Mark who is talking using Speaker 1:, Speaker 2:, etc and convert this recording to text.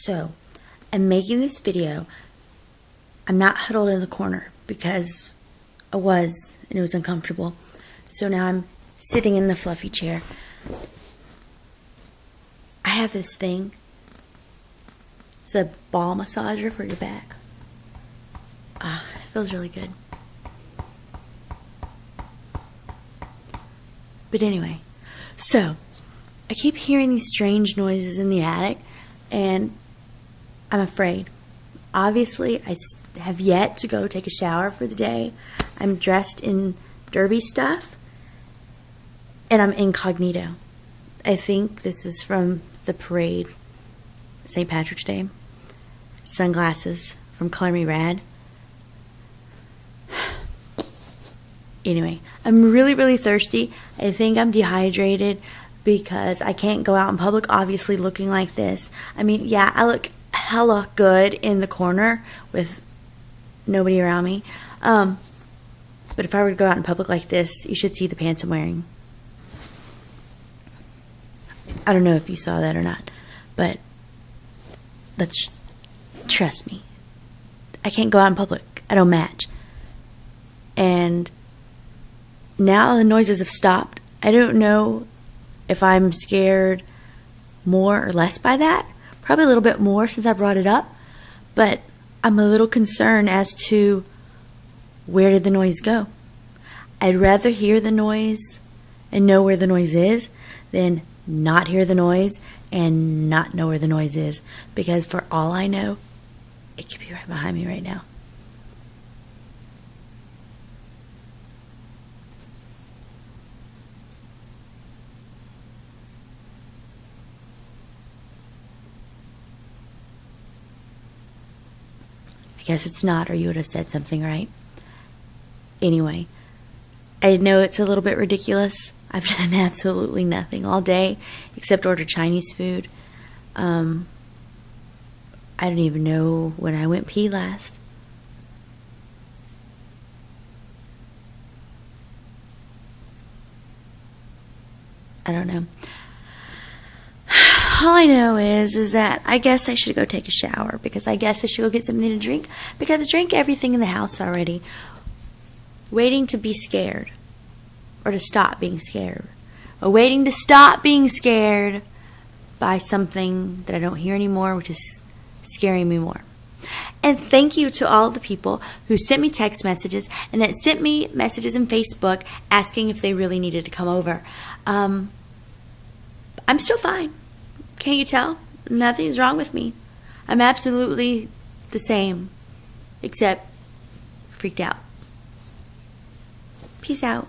Speaker 1: So, I'm making this video. I'm not huddled in the corner because I was, and it was uncomfortable. So now I'm sitting in the fluffy chair. I have this thing. It's a ball massager for your back. It feels really good. But anyway, so I keep hearing these strange noises in the attic, and I'm afraid. Obviously, I have yet to go take a shower for the day. I'm dressed in derby stuff, and I'm incognito. I think this is from the parade, St. Patrick's Day. Sunglasses from Color Me Rad. Anyway, I'm really, really thirsty. I think I'm dehydrated because I can't go out in public, obviously, looking like this. I mean, yeah, I look hella good in the corner with nobody around me. But if I were to go out in public like this, you should see the pants I'm wearing. I don't know if you saw that or not, but trust me. I can't go out in public. I don't match. And now the noises have stopped. I don't know if I'm scared more or less by that. Probably a little bit more since I brought it up. But I'm a little concerned as to where did the noise go. I'd rather hear the noise and know where the noise is than not hear the noise and not know where the noise is. Because for all I know, it could be right behind me right now. I guess it's not, or you would have said something, right? Anyway, I know it's a little bit ridiculous. I've done absolutely nothing all day except order Chinese food. I don't even know when I went pee last. I don't know. All I know is that I guess I should go take a shower, because I guess I should go get something to drink, because I drank everything in the house already. Waiting to be scared, or to stop being scared, or waiting to stop being scared by something that I don't hear anymore, which is scaring me more. And thank you to all the people who sent me text messages and that sent me messages in Facebook asking if they really needed to come over. I'm still fine. Can't you tell? Nothing's wrong with me. I'm absolutely the same, except freaked out. Peace out.